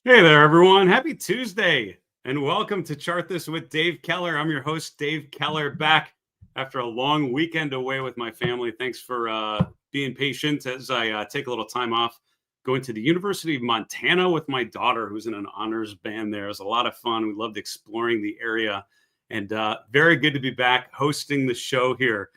Hey there, everyone. Happy Tuesday, and welcome to Chart This with Dave Keller. I'm your host, Dave Keller, back after a long weekend away with my family. Thanks for being patient as I take a little time off, going to the University of Montana with my daughter, who's in an honors band there. It was a lot of fun. We loved exploring the area, and very good to be back hosting the show here.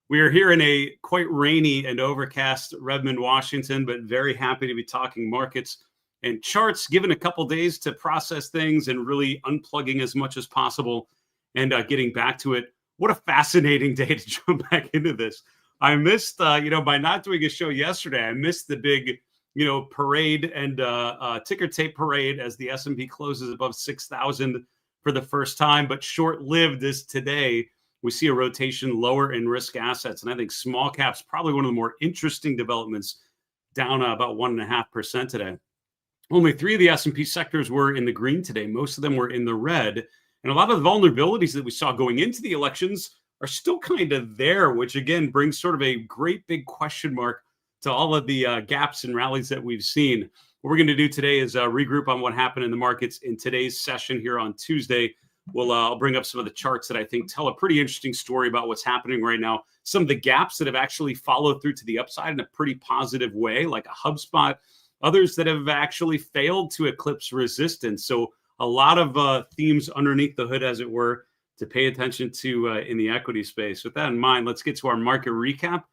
We are here in a quite rainy and overcast Redmond, Washington, but very happy to be talking markets and charts, given a couple days to process things and really unplugging as much as possible and getting back to it. What a fascinating day to jump back into this. I missed, by not doing a show yesterday, I missed the big, parade and ticker tape parade as the S&P closes above 6,000 for the first time. But short-lived is today. We see a rotation lower in risk assets. And I think small caps, probably one of the more interesting developments, down about 1.5% today. Only 3 of the S&P sectors were in the green today. Most of them were in the red. And a lot of the vulnerabilities that we saw going into the elections are still kind of there, which again brings sort of a great big question mark to all of the gaps and rallies that we've seen. What we're going to do today is regroup on what happened in the markets in today's session here on Tuesday. I'll bring up some of the charts that I think tell a pretty interesting story about what's happening right now. Some of the gaps that have actually followed through to the upside in a pretty positive way, like a HubSpot. Others that have actually failed to eclipse resistance. So a lot of themes underneath the hood, as it were, to pay attention to in the equity space. With that in mind, let's get to our market recap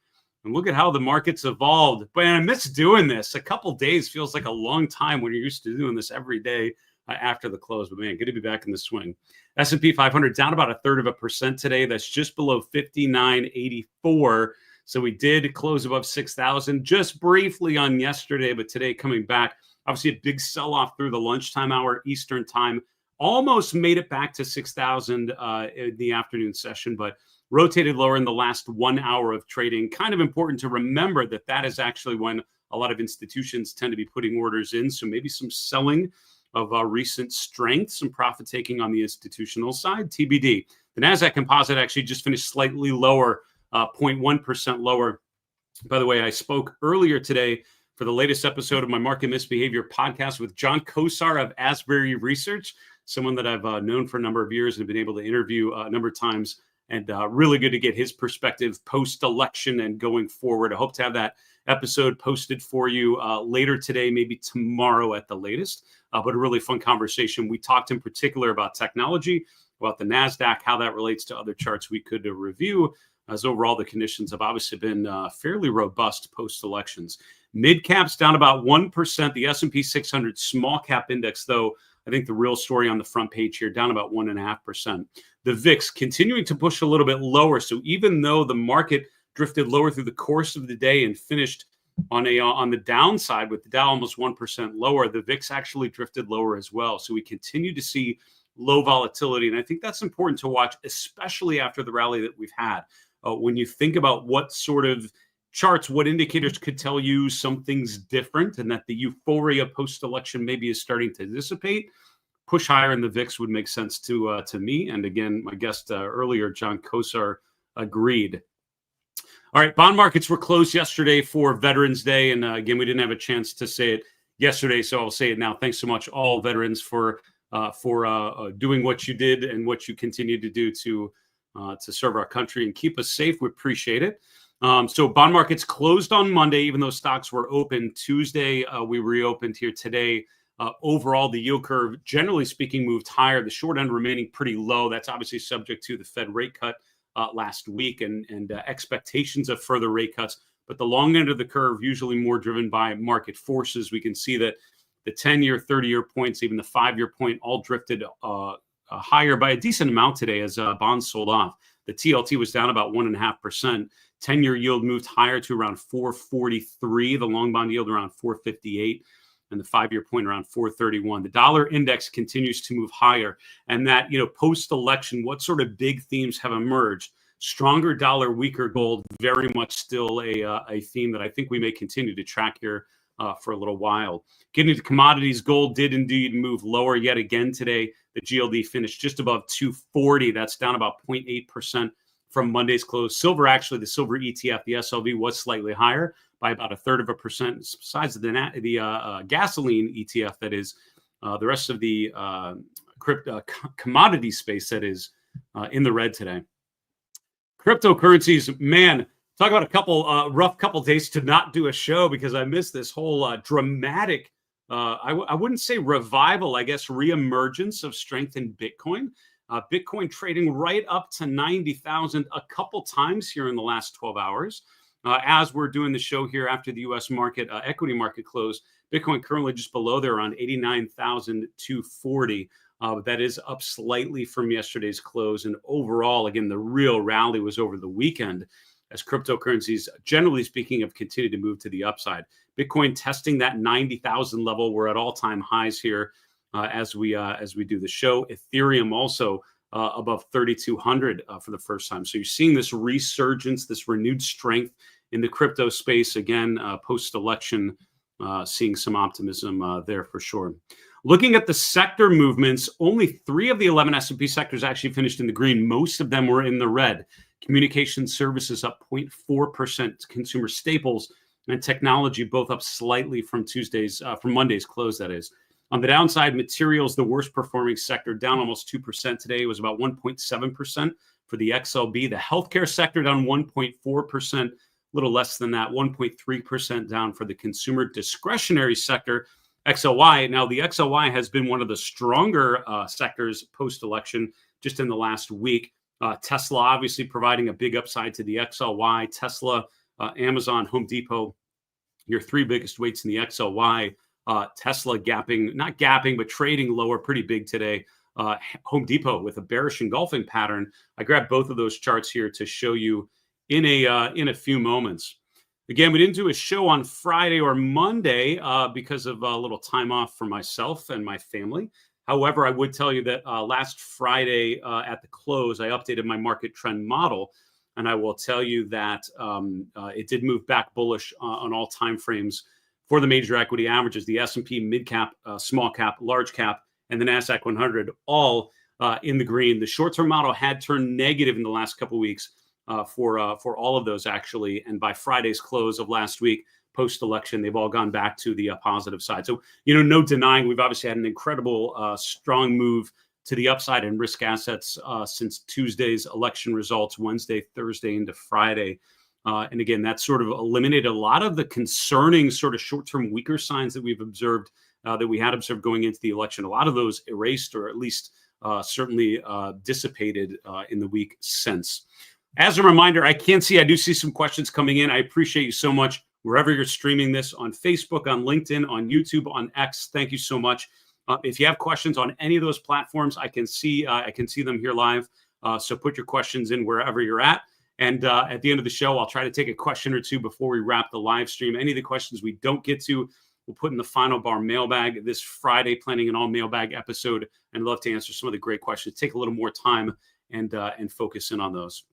and look at how the market's evolved. But I miss doing this. A couple days feels like a long time when you're used to doing this every day after the close. But man, good to be back in the swing. S&P 500 down about 1/3% today. That's just below 5984. So we did close above 6,000 just briefly on yesterday, but today coming back. Obviously a big sell-off through the lunchtime hour Eastern time. Almost made it back to 6,000 in the afternoon session, but rotated lower in the last 1 hour of trading. Kind of important to remember that that is actually when a lot of institutions tend to be putting orders in. So maybe some selling of recent strength, some profit taking on the institutional side, TBD. The NASDAQ composite actually just finished slightly lower, 0.1% lower. By the way, I spoke earlier today for the latest episode of my Market Misbehavior podcast with John Kosar of Asbury Research, someone that I've known for a number of years and have been able to interview a number of times, and really good to get his perspective post-election and going forward. I hope to have that episode posted for you later today, maybe tomorrow at the latest, but a really fun conversation. We talked in particular about technology, about the NASDAQ, how that relates to other charts we could review, as overall the conditions have obviously been fairly robust post-elections. Mid-caps down about 1%. The S&P 600 small cap index, though, I think the real story on the front page here, down about 1.5%. The VIX continuing to push a little bit lower. So even though the market drifted lower through the course of the day and finished on the downside with the Dow almost 1% lower, the VIX actually drifted lower as well. So we continue to see low volatility. And I think that's important to watch, especially after the rally that we've had. When you think about what sort of charts, what indicators could tell you something's different and that the euphoria post-election maybe is starting to dissipate, push higher in the VIX would make sense to me. And again, my guest earlier, John Kosar, agreed. All right, bond markets were closed yesterday for Veterans Day. And again, we didn't have a chance to say it yesterday, so I'll say it now. Thanks so much, all veterans, for doing what you did and what you continue to do to serve our country and keep us safe. We appreciate it. So bond markets closed on Monday, even though stocks were open. Tuesday, we reopened here today. Overall, the yield curve, generally speaking, moved higher. The short end remaining pretty low. That's obviously subject to the Fed rate cut last week and expectations of further rate cuts. But the long end of the curve, usually more driven by market forces. We can see that the 10-year, 30-year points, even the 5-year point, all drifted higher by a decent amount today as bonds sold off. The TLT was down about 1.5%. 10-year yield moved higher to around 4.43. The long bond yield around 4.58. And the 5-year point around 4.31. The dollar index continues to move higher. And that, post-election, what sort of big themes have emerged? Stronger dollar, weaker gold, very much still a theme that I think we may continue to track here for a little while. Getting to commodities, gold did indeed move lower yet again today. The GLD finished just above 240. That's down about 0.8% from Monday's close. Silver, actually, the silver ETF, the SLV, was slightly higher by about 1/3%. Besides the gasoline ETF, that is, the rest of the commodity space that is in the red today. Cryptocurrencies, man, talk about a couple rough couple days to not do a show because I missed this whole dramatic, I wouldn't say revival, I guess reemergence of strength in Bitcoin. Bitcoin trading right up to 90,000 a couple times here in the last 12 hours. As we're doing the show here after the U.S. market, equity market close, Bitcoin currently just below there around 89,240. That is up slightly from yesterday's close. And overall, again, the real rally was over the weekend as cryptocurrencies, generally speaking, have continued to move to the upside. Bitcoin testing that 90,000 level. We're at all-time highs here as we do the show. Ethereum also above 3,200 for the first time. So you're seeing this resurgence, this renewed strength in the crypto space. Again, post-election, seeing some optimism there for sure. Looking at the sector movements, only 3 of the 11 S&P sectors actually finished in the green. Most of them were in the red. Communication services up 0.4%. Consumer staples and technology both up slightly from Monday's close, that is. On the downside, materials, the worst performing sector, down almost 2% today. It was about 1.7% for the XLB. The healthcare sector down 1.4%, a little less than that, 1.3% down for the consumer discretionary sector, XLY. Now, the XLY has been one of the stronger sectors post-election just in the last week. Tesla obviously providing a big upside to the XLY. Tesla, Amazon, Home Depot, your 3 biggest weights in the XLY. Tesla not gapping, but trading lower pretty big today. Home Depot with a bearish engulfing pattern. I grabbed both of those charts here to show you in a few moments. Again, we didn't do a show on Friday or Monday because of a little time off for myself and my family. However, I would tell you that last Friday at the close, I updated my market trend model. And I will tell you that it did move back bullish on all time frames for the major equity averages, the S&P mid cap, small cap, large cap, and the NASDAQ 100, all in the green. The short-term model had turned negative in the last couple of weeks for all of those, actually. And by Friday's close of last week, post-election, they've all gone back to the positive side. So, no denying we've obviously had an incredible strong move to the upside in risk assets since Tuesday's election results, Wednesday, Thursday into Friday. And again, that sort of eliminated a lot of the concerning sort of short-term weaker signs that we've observed, that we had observed going into the election. A lot of those erased or at least certainly dissipated in the week since. As a reminder, I do see some questions coming in. I appreciate you so much. Wherever you're streaming this, on Facebook, on LinkedIn, on YouTube, on X, thank you so much. If you have questions on any of those platforms, I can see them here live. So put your questions in wherever you're at. And at the end of the show, I'll try to take a question or two before we wrap the live stream. Any of the questions we don't get to, we'll put in the final bar mailbag this Friday, planning an all mailbag episode, and love to answer some of the great questions. Take a little more time and focus in on those.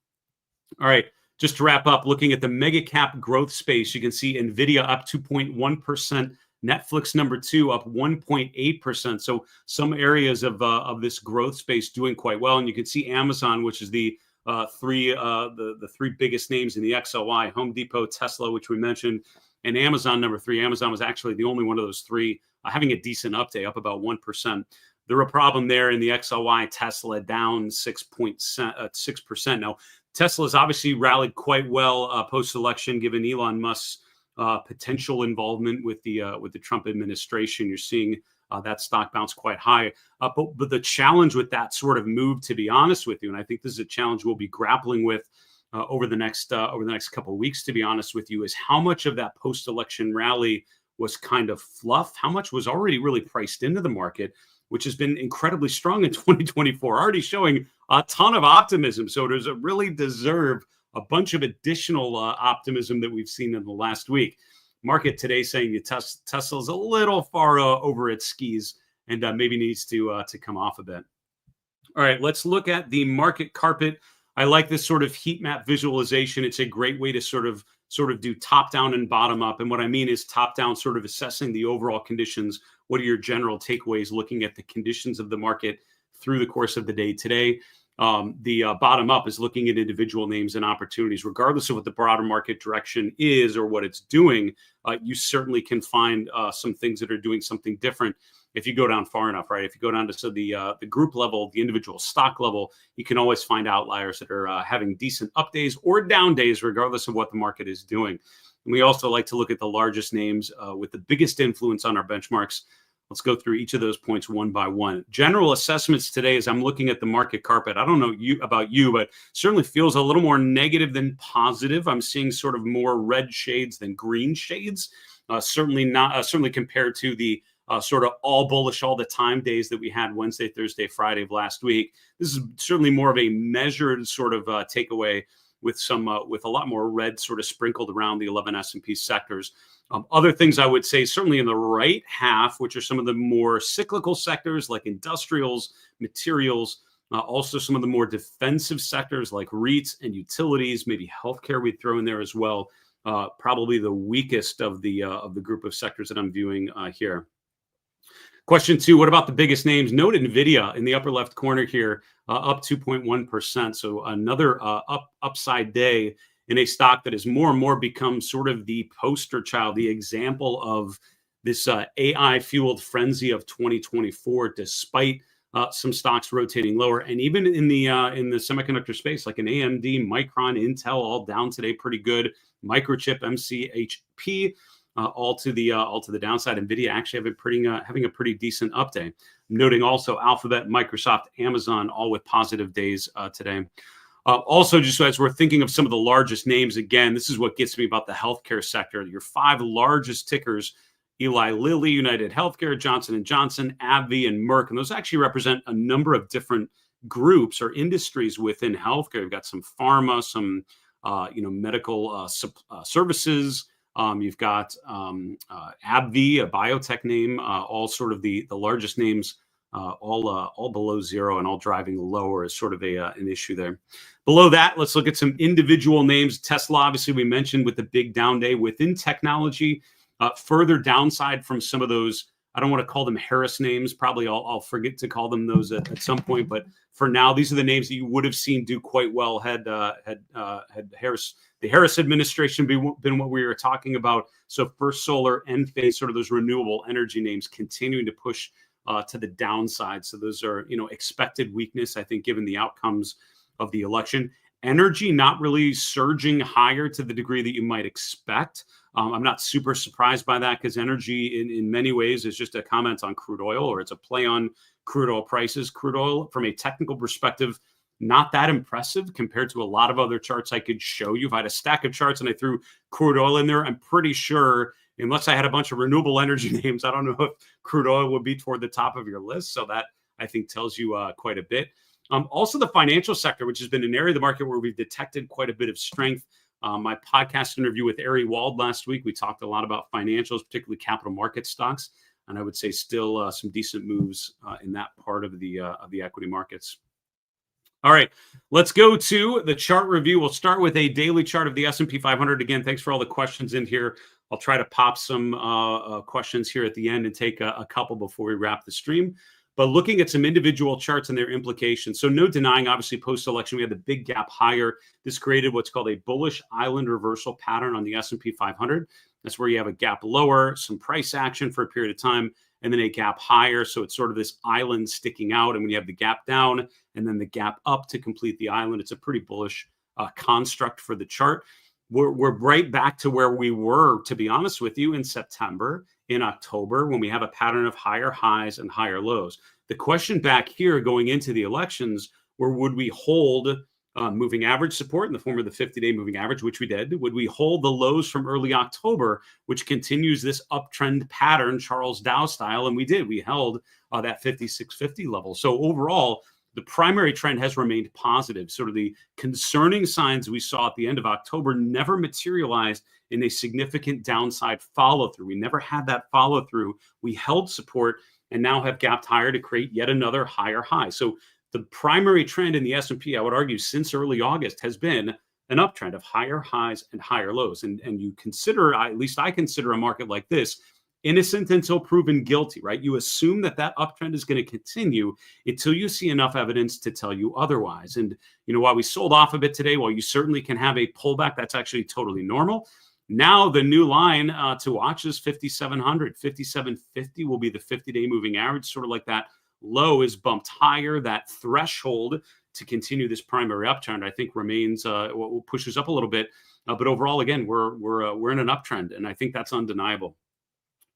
All right. Just to wrap up, looking at the mega cap growth space, you can see NVIDIA up 2.1%, Netflix number 2 up 1.8%. So some areas of this growth space doing quite well. And you can see Amazon, which is the three biggest names in the XLY, Home Depot, Tesla, which we mentioned, and Amazon number 3. Amazon was actually the only one of those 3 having a decent update, up about 1%. The real problem there in the XLY, Tesla down 6%. Now, Tesla's obviously rallied quite well post-election, given Elon Musk's potential involvement with the Trump administration. You're seeing that stock bounce quite high. But the challenge with that sort of move, to be honest with you, and I think this is a challenge we'll be grappling with over the next couple of weeks, to be honest with you, is how much of that post-election rally was kind of fluff, how much was already really priced into the market, which has been incredibly strong in 2024, already showing a ton of optimism. So does it really deserve a bunch of additional optimism that we've seen in the last week? Market today saying Tesla's a little far over its skis and maybe needs to come off a bit. All right, let's look at the market carpet. I like this sort of heat map visualization. It's a great way to sort of do top down and bottom up. And what I mean is top down, sort of assessing the overall conditions. What are your general takeaways looking at the conditions of the market through the course of the day today? The bottom up is looking at individual names and opportunities, regardless of what the broader market direction is or what it's doing. You certainly can find some things that are doing something different if you go down far enough, right? If you go down to the group level, the individual stock level, you can always find outliers that are having decent up days or down days, regardless of what the market is doing. And we also like to look at the largest names with the biggest influence on our benchmarks. Let's go through each of those points one by one. General assessments today, as I'm looking at the market carpet, I don't know about you, but certainly feels a little more negative than positive. I'm seeing sort of more red shades than green shades. Certainly compared to the sort of all bullish all the time days that we had Wednesday, Thursday, Friday of last week. This is certainly more of a measured sort of takeaway with a lot more red sort of sprinkled around the 11 S&P sectors. Other things I would say, certainly in the right half, which are some of the more cyclical sectors like industrials, materials, also some of the more defensive sectors like REITs and utilities, maybe healthcare we'd throw in there as well. Probably the weakest of the group of sectors that I'm viewing here. Question 2, what about the biggest names? Note NVIDIA in the upper left corner here, up 2.1%. So another upside day in a stock that has more and more become sort of the poster child, the example of this AI-fueled frenzy of 2024, despite some stocks rotating lower. And even in the semiconductor space, like an AMD, Micron, Intel, all down today pretty good. Microchip, MCHP, all to the downside. NVIDIA actually having a pretty decent up day. Noting also Alphabet, Microsoft, Amazon, all with positive days today. Also, just as we're thinking of some of the largest names, again, this is what gets me about the healthcare sector. Your 5 largest tickers: Eli Lilly, United Healthcare, Johnson & Johnson, AbbVie, and Merck. And those actually represent a number of different groups or industries within healthcare. You've got some pharma, some medical services. You've got AbbVie, a biotech name, all sort of the largest names, all below zero and all driving lower is sort of an issue there. Below that, let's look at some individual names. Tesla, obviously, we mentioned with the big down day within technology. Further downside from some of those, I don't want to call them Harris names. Probably I'll forget to call them those at some point. But for now, these are the names that you would have seen do quite well had Harris, the Harris administration been what we were talking about. So First Solar, Enphase, sort of those renewable energy names continuing to push to the downside. So those are expected weakness, I think, given the outcomes of the election. Energy not really surging higher to the degree that you might expect. I'm not super surprised by that because energy in many ways is just a comment on crude oil, or it's a play on crude oil prices. Crude oil, from a technical perspective, not that impressive compared to a lot of other charts I could show you. If I had a stack of charts and I threw crude oil in there, I'm pretty sure, unless I had a bunch of renewable energy names, I don't know if crude oil would be toward the top of your list. So that, I think, tells you quite a bit. Also, the financial sector, which has been an area of the market where we've detected quite a bit of strength. My podcast interview with Ari Wald last week, we talked a lot about financials, particularly capital market stocks. And I would say still some decent moves in that part of the equity markets. All right, let's go to the chart review. We'll start with a daily chart of the S&P 500. Again, thanks for all the questions in here. I'll try to pop some questions here at the end and take a couple before we wrap the stream. But looking at some individual charts and their implications. So no denying, obviously, post-election, we had the big gap higher. This created what's called a bullish island reversal pattern on the S&P 500. That's where you have a gap lower, some price action for a period of time, and then a gap higher. So it's sort of this island sticking out. And when you have the gap down and then the gap up to complete the island, it's a pretty bullish construct for the chart. We're right back to where we were, to be honest with you, in September, in October, when we have a pattern of higher highs and higher lows. The question back here going into the elections, where would we hold moving average support in the form of the 50-day moving average, which we did? Would we hold the lows from early October, which continues this uptrend pattern, Charles Dow style? And we did. We held that 5650 level. So overall, the primary trend has remained positive. Sort of the concerning signs we saw at the end of October never materialized in a significant downside follow-through. We never had that follow-through. We held support and now have gapped higher to create yet another higher high. So the primary trend in the S&P, I would argue, since early August has been an uptrend of higher highs and higher lows. And you consider, at least I consider, a market like this innocent until proven guilty, right? You assume that uptrend is going to continue until you see enough evidence to tell you otherwise. And, while we sold off a bit today, while you certainly can have a pullback, that's actually totally normal. Now the new line to watch is 5,700. 5,750 will be the 50-day moving average, sort of like that low is bumped higher. That threshold to continue this primary uptrend, I think, remains pushes up a little bit. But overall, again, we're in an uptrend, and I think that's undeniable.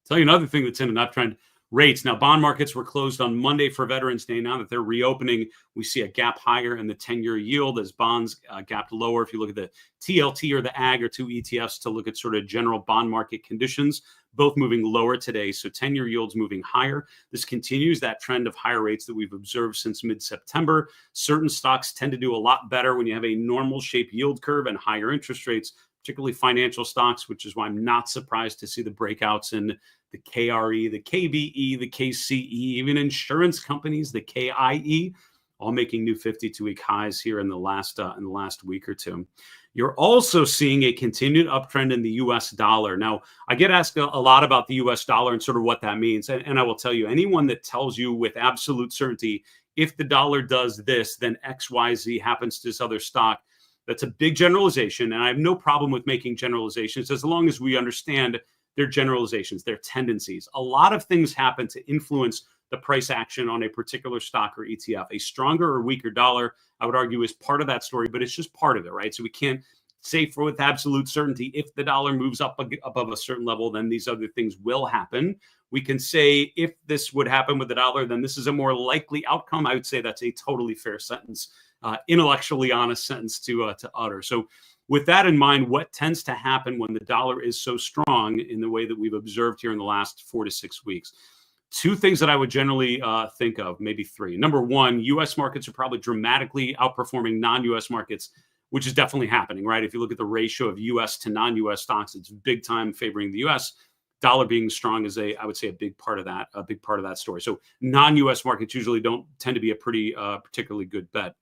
Tell you another thing that's in an uptrend: rates. Now, bond markets were closed on Monday for Veterans Day. Now that they're reopening, we see a gap higher in the 10-year yield as bonds gapped lower. If you look at the TLT or the AG, or two ETFs to look at sort of general bond market conditions, both moving lower today. So 10-year yields moving higher. This continues that trend of higher rates that we've observed since mid-September. Certain stocks tend to do a lot better when you have a normal shape yield curve and higher interest rates, particularly financial stocks, which is why I'm not surprised to see the breakouts in the KRE, the KBE, the KCE, even insurance companies, the KIE, all making new 52-week highs here in the last week or two. You're also seeing a continued uptrend in the U.S. dollar. Now, I get asked a lot about the U.S. dollar and sort of what that means. And I will tell you, anyone that tells you with absolute certainty, if the dollar does this, then X, Y, Z happens to this other stock, that's a big generalization. And I have no problem with making generalizations as long as we understand their generalizations, their tendencies. A lot of things happen to influence the price action on a particular stock or ETF. A stronger or weaker dollar, I would argue, is part of that story, but it's just part of it, right? So we can't say with absolute certainty, if the dollar moves up above a certain level, then these other things will happen. We can say if this would happen with the dollar, then this is a more likely outcome. I would say that's a totally fair sentence, intellectually honest sentence to utter. So with that in mind, what tends to happen when the dollar is so strong in the way that we've observed here in the last 4 to 6 weeks? Two things that I would generally think of, maybe three. Number one, U.S. markets are probably dramatically outperforming non-U.S. markets, which is definitely happening, right? If you look at the ratio of U.S. to non-U.S. stocks, it's big time favoring the U.S. Dollar being strong is I would say, a big part of that story. So non-U.S. markets usually don't tend to be a particularly good bet.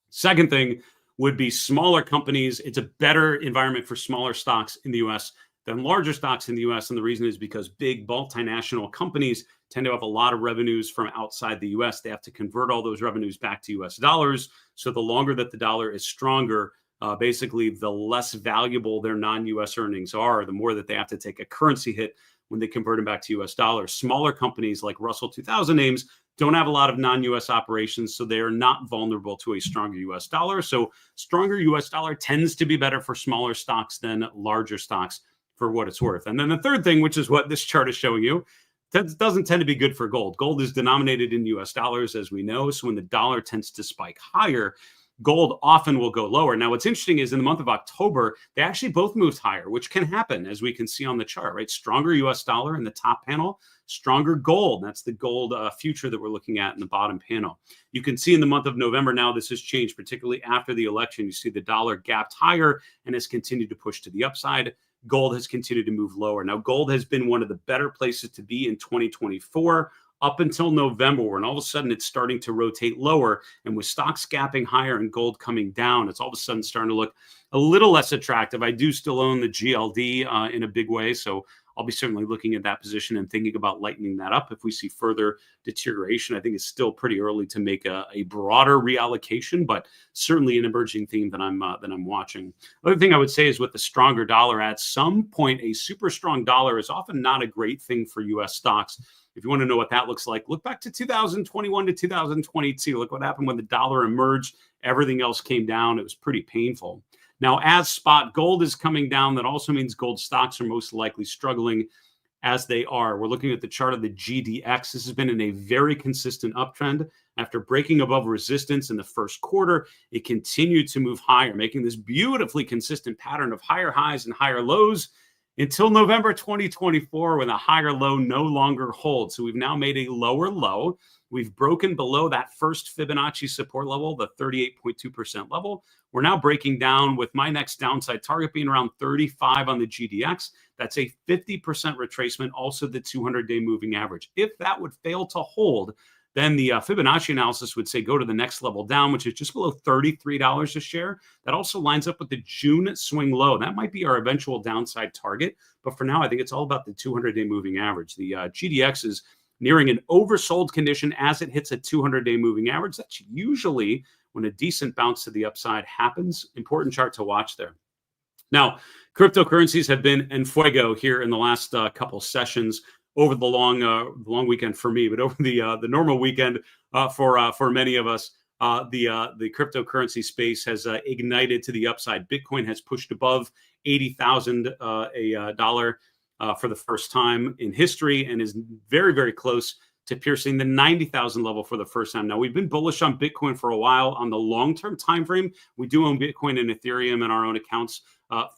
Second thing would be smaller companies. It's a better environment for smaller stocks in the U.S. than larger stocks in the U.S. And the reason is because big multinational companies tend to have a lot of revenues from outside the U.S. They have to convert all those revenues back to U.S. dollars. So the longer that the dollar is stronger, basically the less valuable their non-U.S. earnings are, the more that they have to take a currency hit when they convert them back to U.S. dollars. Smaller companies like Russell 2000 names don't have a lot of non-U.S. operations, so they are not vulnerable to a stronger U.S. dollar. So stronger U.S. dollar tends to be better for smaller stocks than larger stocks, for what it's worth. And then the third thing, which is what this chart is showing you, doesn't tend to be good for gold. Gold is denominated in U.S. dollars, as we know. So when the dollar tends to spike higher, gold often will go lower. Now, what's interesting is in the month of October, they actually both moved higher, which can happen, as we can see on the chart, right? Stronger U.S. dollar in the top panel, stronger gold. That's the gold future that we're looking at in the bottom panel. You can see in the month of November now, this has changed, particularly after the election. You see the dollar gapped higher and has continued to push to the upside. Gold has continued to move lower. Now, gold has been one of the better places to be in 2024 up until November, when all of a sudden it's starting to rotate lower. And with stocks gapping higher and gold coming down, it's all of a sudden starting to look a little less attractive. I do still own the GLD in a big way, so I'll be certainly looking at that position and thinking about lightening that up if we see further deterioration. I think it's still pretty early to make a broader reallocation, but certainly an emerging theme that I'm watching. Other thing I would say is with the stronger dollar, at some point, a super strong dollar is often not a great thing for U.S. stocks. If you want to know what that looks like, look back to 2021 to 2022. Look what happened when the dollar emerged. Everything else came down. It was pretty painful. Now, as spot gold is coming down, that also means gold stocks are most likely struggling as they are. We're looking at the chart of the GDX. This has been in a very consistent uptrend. After breaking above resistance in the first quarter, it continued to move higher, making this beautifully consistent pattern of higher highs and higher lows until November 2024, when a higher low no longer holds. So we've now made a lower low. We've broken below that first Fibonacci support level, the 38.2% level. We're now breaking down with my next downside target being around 35 on the GDX. That's a 50% retracement, also the 200-day moving average. If that would fail to hold, then the Fibonacci analysis would say go to the next level down, which is just below $33 a share. That also lines up with the June swing low. That might be our eventual downside target. But for now, I think it's all about the 200-day moving average. The GDX is nearing an oversold condition as it hits a 200-day moving average. That's usually when a decent bounce to the upside happens. Important chart to watch there. Now, cryptocurrencies have been en fuego here in the last couple sessions over the long weekend for me, but over the normal weekend for many of us. The cryptocurrency space has ignited to the upside. Bitcoin has pushed above $80,000 dollar for the first time in history and is very, very close to piercing the 90,000 level for the first time. Now, we've been bullish on Bitcoin for a while. On the long-term time frame, we do own Bitcoin and Ethereum in our own accounts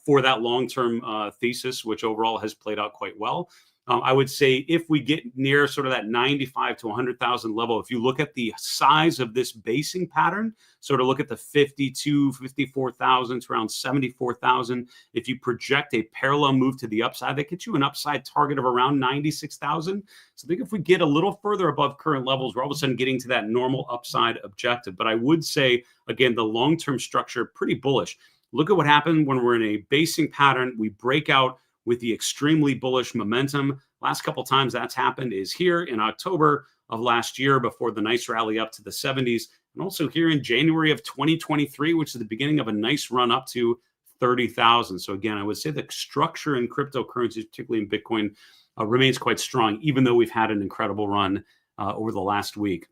for that long-term thesis, which overall has played out quite well. I would say if we get near sort of that 95 to 100,000 level, if you look at the size of this basing pattern, sort of look at the 52, 54,000 to around 74,000. If you project a parallel move to the upside, that gets you an upside target of around 96,000. So I think if we get a little further above current levels, we're all of a sudden getting to that normal upside objective. But I would say, again, the long-term structure, pretty bullish. Look at what happened when we're in a basing pattern. We break out with the extremely bullish momentum. Last couple times that's happened is here in October of last year before the nice rally up to the 70s, and also here in January of 2023, which is the beginning of a nice run up to 30,000. So again, I would say the structure in cryptocurrencies, particularly in Bitcoin, remains quite strong, even though we've had an incredible run over the last week.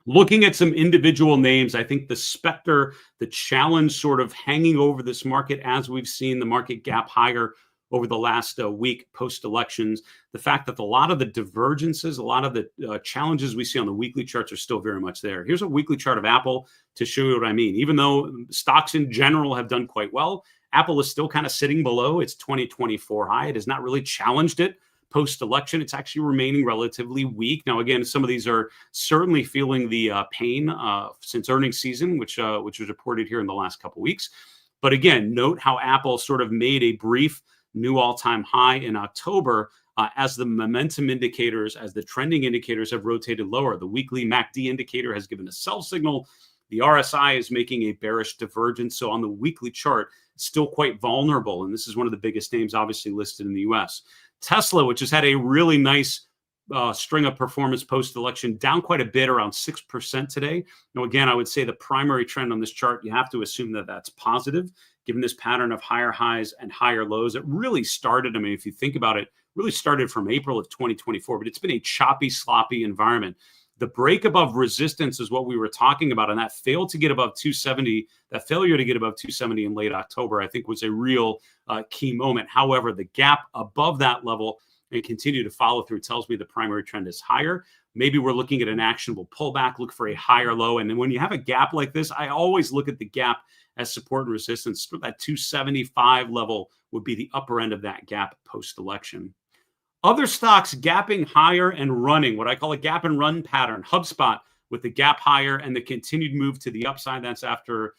Looking at some individual names, I think the specter, the challenge sort of hanging over this market as we've seen the market gap higher over the last week post-elections, the fact that a lot of the divergences, a lot of the challenges we see on the weekly charts are still very much there. Here's a weekly chart of Apple to show you what I mean. Even though stocks in general have done quite well, Apple is still kind of sitting below its 2024 high. It has not really challenged it post-election. It's actually remaining relatively weak. Now, again, some of these are certainly feeling the pain since earnings season, which was reported here in the last couple of weeks. But again, note how Apple sort of made a brief new all-time high in October as the momentum indicators, as the trending indicators have rotated lower. The weekly MACD indicator has given a sell signal. The RSI is making a bearish divergence. So on the weekly chart, it's still quite vulnerable. And this is one of the biggest names obviously listed in the US. Tesla, which has had a really nice string of performance post-election, down quite a bit, around 6% today. Now, again, I would say the primary trend on this chart, you have to assume that that's positive, given this pattern of higher highs and higher lows. It really started, I mean, if you think about it, really started from April of 2024, but it's been a choppy, sloppy environment. The break above resistance is what we were talking about, and that failed to get above 270. That failure to get above 270 in late October, I think, was a real key moment. However, the gap above that level and continue to follow through tells me the primary trend is higher. Maybe we're looking at an actionable pullback, look for a higher low. And then when you have a gap like this, I always look at the gap as support and resistance. That 275 level would be the upper end of that gap post-election. Other stocks gapping higher and running, what I call a gap and run pattern. HubSpot with the gap higher and the continued move to the upside. That's after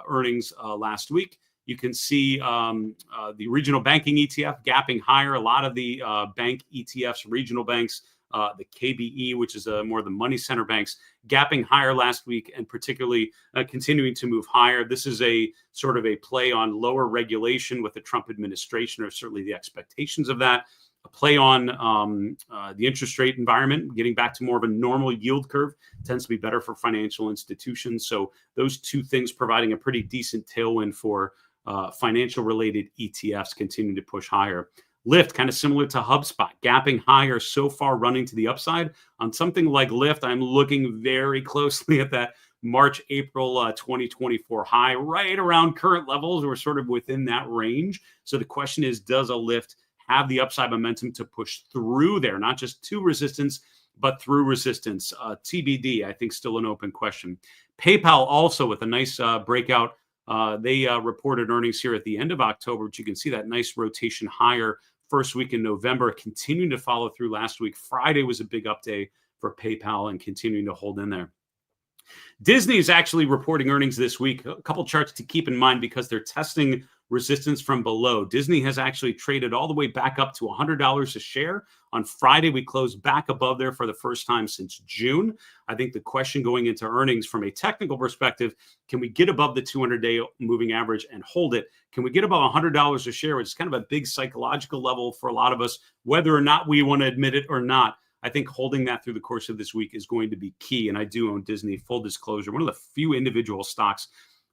earnings last week. You can see the regional banking ETF gapping higher. A lot of the bank ETFs, regional banks, the KBE, which is more the money center banks, gapping higher last week and particularly continuing to move higher. This is a sort of a play on lower regulation with the Trump administration, or certainly the expectations of that. A play on the interest rate environment, getting back to more of a normal yield curve tends to be better for financial institutions. So those two things providing a pretty decent tailwind for financial related ETFs continuing to push higher. LYFT, kind of similar to HubSpot, gapping higher so far, running to the upside. On something like LYFT, I'm looking very closely at that March, April 2024 high, right around current levels. We're sort of within that range. So the question is, does a LYFT have the upside momentum to push through there, not just to resistance, but through resistance? TBD, I think, still an open question. PayPal also with a nice breakout. They reported earnings here at the end of October, but you can see that nice rotation higher first week in November, continuing to follow through last week. Friday was a big up day for PayPal and continuing to hold in there. Disney is actually reporting earnings this week. A couple charts to keep in mind because they're testing resistance from below. Disney has actually traded all the way back up to $100 a share. On Friday, we closed back above there for the first time since June. I think the question going into earnings from a technical perspective, can we get above the 200-day moving average and hold it? Can we get above $100 a share, which is kind of a big psychological level for a lot of us, whether or not we want to admit it or not? I think holding that through the course of this week is going to be key. And I do own Disney, full disclosure, one of the few individual stocks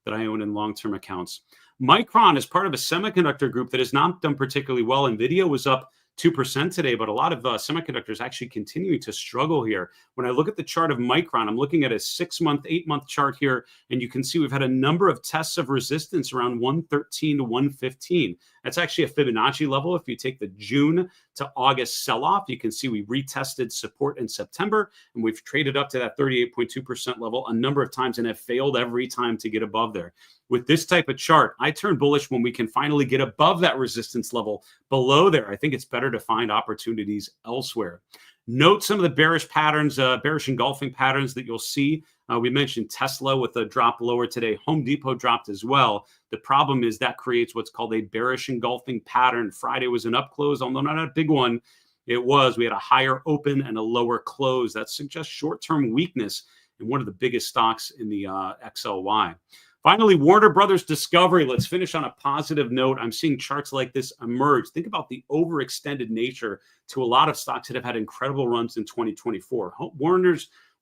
that I own in long-term accounts. Micron is part of a semiconductor group that has not done particularly well. NVIDIA was up 2% today, but a lot of semiconductors actually continuing to struggle here. When I look at the chart of Micron, I'm looking at a 6-month, 8-month chart here, and you can see we've had a number of tests of resistance around 113 to 115. That's actually a Fibonacci level. If you take the June to August sell-off, you can see we retested support in September, and we've traded up to that 38.2% level a number of times and have failed every time to get above there. With this type of chart, I turn bullish when we can finally get above that resistance level below there. I think it's better to find opportunities elsewhere. Note some of the bearish patterns, bearish engulfing patterns that you'll see. We mentioned Tesla with a drop lower today. Home Depot dropped as well. The problem is that creates what's called a bearish engulfing pattern. Friday was an up close, although not a big one. It was. We had a higher open and a lower close. That suggests short-term weakness in one of the biggest stocks in the XLY. Finally, Warner Brothers Discovery. Let's finish on a positive note. I'm seeing charts like this emerge. Think about the overextended nature to a lot of stocks that have had incredible runs in 2024.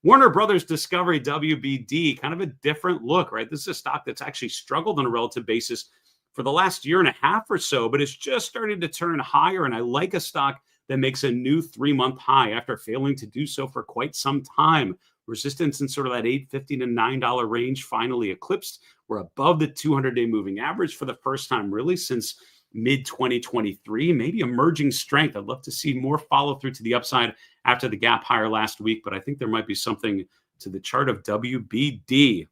Warner Brothers Discovery, WBD, kind of a different look, right? This is a stock that's actually struggled on a relative basis for the last year and a half or so, but it's just starting to turn higher. And I like a stock that makes a new 3-month high after failing to do so for quite some time. Resistance in sort of that $8.50 to $9 range finally eclipsed. We're above the 200-day moving average for the first time really since mid-2023. Maybe emerging strength. I'd love to see more follow through to the upside after the gap higher last week, but I think there might be something to the chart of WBD.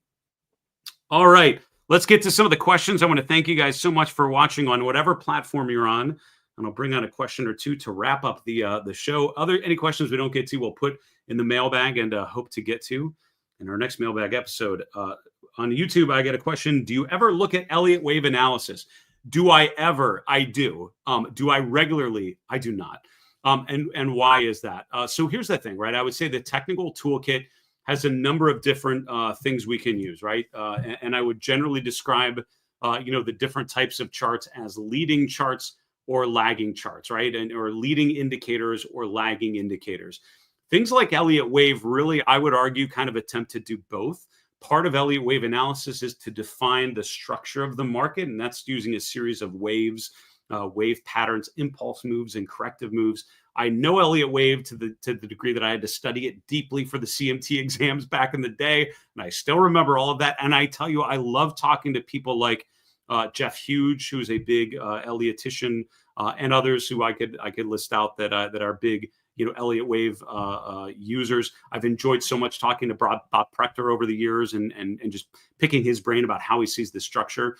All right, let's get to some of the questions. I want to thank you guys so much for watching on whatever platform you're on, and I'll bring on a question or two to wrap up the show. Any questions we don't get to, we'll put in the mailbag and hope to get to in our next mailbag episode. On YouTube, I get a question. Do you ever look at Elliott wave analysis? Do I ever? I do. Do I regularly? I do not. And why is that? So here's the thing, right? I would say the technical toolkit has a number of different things we can use, right? And I would generally describe, the different types of charts as leading charts or lagging charts, right? Or leading indicators or lagging indicators. Things like Elliott wave really, I would argue, kind of attempt to do both. Part of Elliott wave analysis is to define the structure of the market, and that's using a series of waves, wave patterns, impulse moves, and corrective moves. I know Elliott wave to the degree that I had to study it deeply for the CMT exams back in the day, and I still remember all of that. And I tell you, I love talking to people like Jeff Huge, who's a big Elliottician, and others who I could list out that are big, Elliott wave users. I've enjoyed so much talking to Bob Prechter over the years and just picking his brain about how he sees the structure.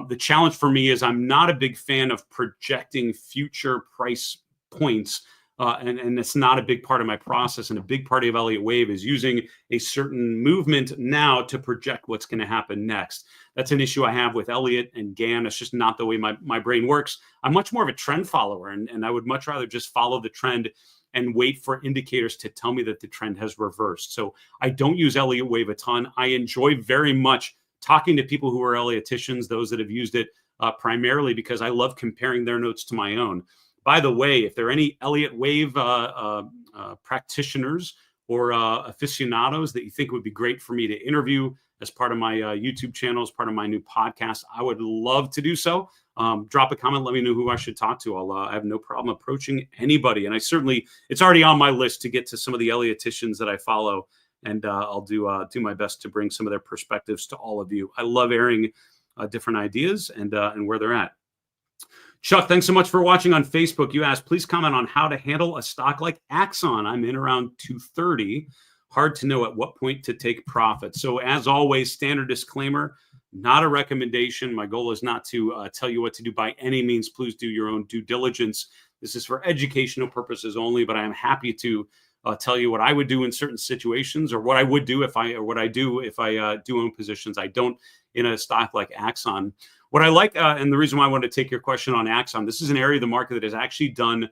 The challenge for me is I'm not a big fan of projecting future price points. And it's not a big part of my process. And a big part of Elliott wave is using a certain movement now to project what's going to happen next. That's an issue I have with Elliott and Gann. It's just not the way my brain works. I'm much more of a trend follower, and I would much rather just follow the trend and wait for indicators to tell me that the trend has reversed. So I don't use Elliott wave a ton. I enjoy very much talking to people who are Elliotticians, those that have used it primarily because I love comparing their notes to my own. By the way, if there are any Elliott wave practitioners or aficionados that you think would be great for me to interview as part of my YouTube channel, as part of my new podcast, I would love to do so. Drop a comment. Let me know who I should talk to. I have no problem approaching anybody. And it's already on my list to get to some of the Elliotticians that I follow. And I'll do my best to bring some of their perspectives to all of you. I love airing different ideas and where they're at. Chuck, thanks so much for watching on Facebook. You asked, please comment on how to handle a stock like Axon. I'm in around 230. Hard to know at what point to take profit. So as always, standard disclaimer, not a recommendation. My goal is not to tell you what to do by any means. Please do your own due diligence. This is for educational purposes only, but I am happy to tell you what I would do in certain situations, or what I would do if I do own positions. I don't in a stock like Axon. What I like, and the reason why I wanted to take your question on Axon, this is an area of the market that has actually done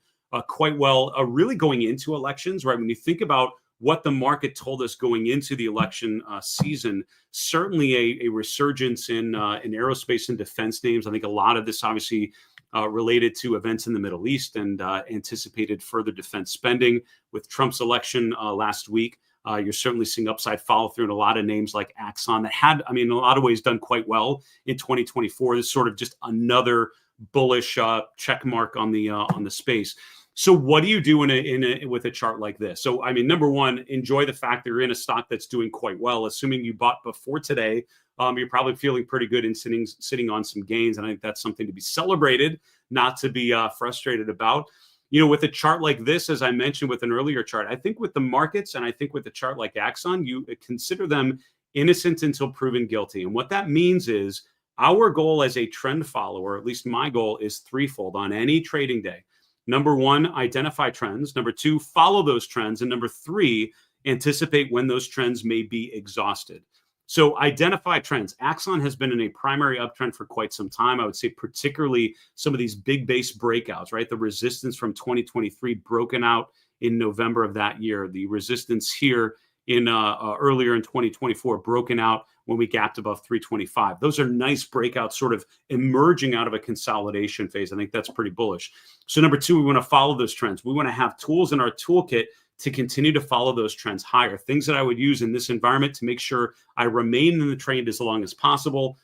quite well, really going into elections, right? When you think about what the market told us going into the election season, certainly a resurgence in aerospace and defense names. I think a lot of this obviously related to events in the Middle East and anticipated further defense spending with Trump's election last week. You're certainly seeing upside follow through in a lot of names like Axon that had, in a lot of ways, done quite well in 2024. This is sort of just another bullish check mark on the space. So what do you do with a chart like this? So, number one, enjoy the fact that you're in a stock that's doing quite well. Assuming you bought before today, you're probably feeling pretty good and sitting on some gains. And I think that's something to be celebrated, not to be frustrated about. With a chart like this, as I mentioned with an earlier chart, I think with the markets and I think with a chart like Axon, you consider them innocent until proven guilty. And what that means is our goal as a trend follower, at least my goal, is threefold on any trading day. Number one, identify trends. Number two, follow those trends. And number three, anticipate when those trends may be exhausted. So identify trends. Axon has been in a primary uptrend for quite some time. I would say particularly some of these big base breakouts, right? The resistance from 2023 broken out in November of that year. The resistance here in earlier in 2024 broken out when we gapped above 325. Those are nice breakouts sort of emerging out of a consolidation phase. I think that's pretty bullish. So number two, we want to follow those trends. We want to have tools in our toolkit to continue to follow those trends higher. Things that I would use in this environment to make sure I remain in the trend as long as possible.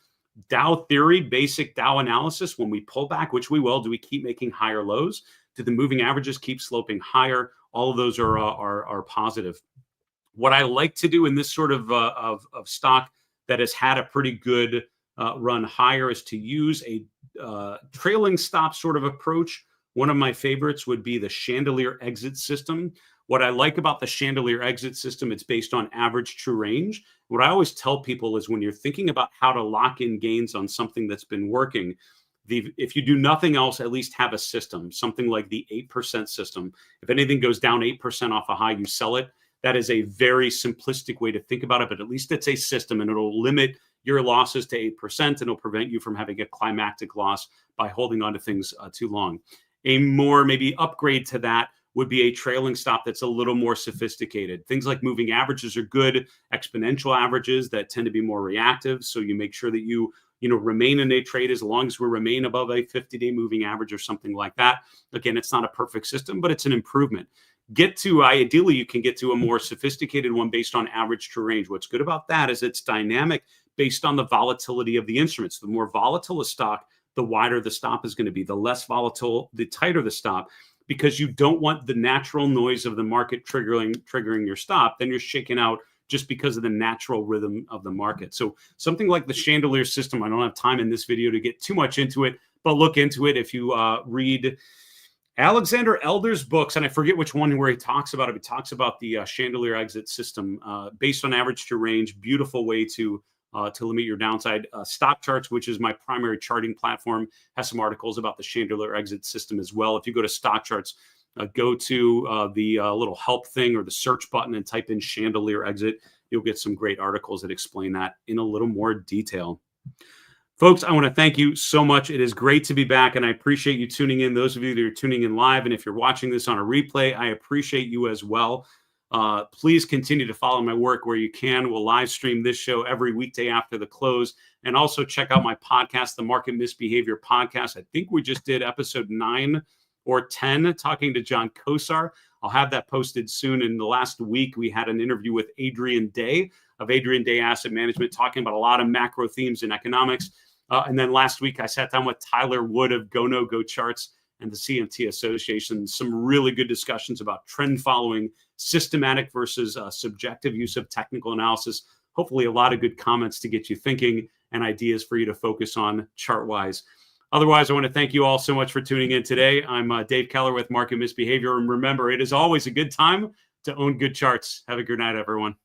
Dow theory, basic Dow analysis. When we pull back, which we will, do we keep making higher lows? Do the moving averages keep sloping higher? All of those are positive. What I like to do in this sort of stock that has had a pretty good run higher is to use a trailing stop sort of approach. One of my favorites would be the chandelier exit system. What I like about the chandelier exit system, it's based on average true range. What I always tell people is when you're thinking about how to lock in gains on something that's been working, if you do nothing else, at least have a system, something like the 8% system. If anything goes down 8% off a high, you sell it. That is a very simplistic way to think about it, but at least it's a system and it'll limit your losses to 8% and it'll prevent you from having a climactic loss by holding on to things too long. A more maybe upgrade to that would be a trailing stop that's a little more sophisticated. Things like moving averages are good, exponential averages that tend to be more reactive. So you make sure that you remain in a trade as long as we remain above a 50-day moving average or something like that. Again, it's not a perfect system, but it's an improvement. Ideally, you can get to a more sophisticated one based on average true range. What's good about that is it's dynamic based on the volatility of the instruments. The more volatile a stock, the wider the stop is going to be. The less volatile, the tighter the stop, because you don't want the natural noise of the market triggering your stop. Then you're shaken out just because of the natural rhythm of the market. So something like the chandelier system, I don't have time in this video to get too much into it, but look into it. If you read Alexander Elder's books, and I forget which one where he talks about it. He talks about the chandelier exit system based on average to range. Beautiful way to limit your downside. Stock Charts, which is my primary charting platform, has some articles about the chandelier exit system as well. If you go to Stock Charts, go to the little help thing or the search button and type in chandelier exit. You'll get some great articles that explain that in a little more detail. Folks, I want to thank you so much. It is great to be back, and I appreciate you tuning in. Those of you that are tuning in live, and if you're watching this on a replay, I appreciate you as well. Please continue to follow my work where you can. We'll live stream this show every weekday after the close, and also check out my podcast, the Market Misbehavior Podcast. I think we just did episode 9 or 10, talking to John Kosar. I'll have that posted soon. In the last week, we had an interview with Adrian Day of Adrian Day Asset Management, talking about a lot of macro themes in economics. And then last week, I sat down with Tyler Wood of Go No Go Charts and the CMT Association. Some really good discussions about trend following, systematic versus subjective use of technical analysis. Hopefully a lot of good comments to get you thinking and ideas for you to focus on chart-wise. Otherwise, I want to thank you all so much for tuning in today. I'm Dave Keller with Market Misbehavior. And remember, it is always a good time to own good charts. Have a good night, everyone.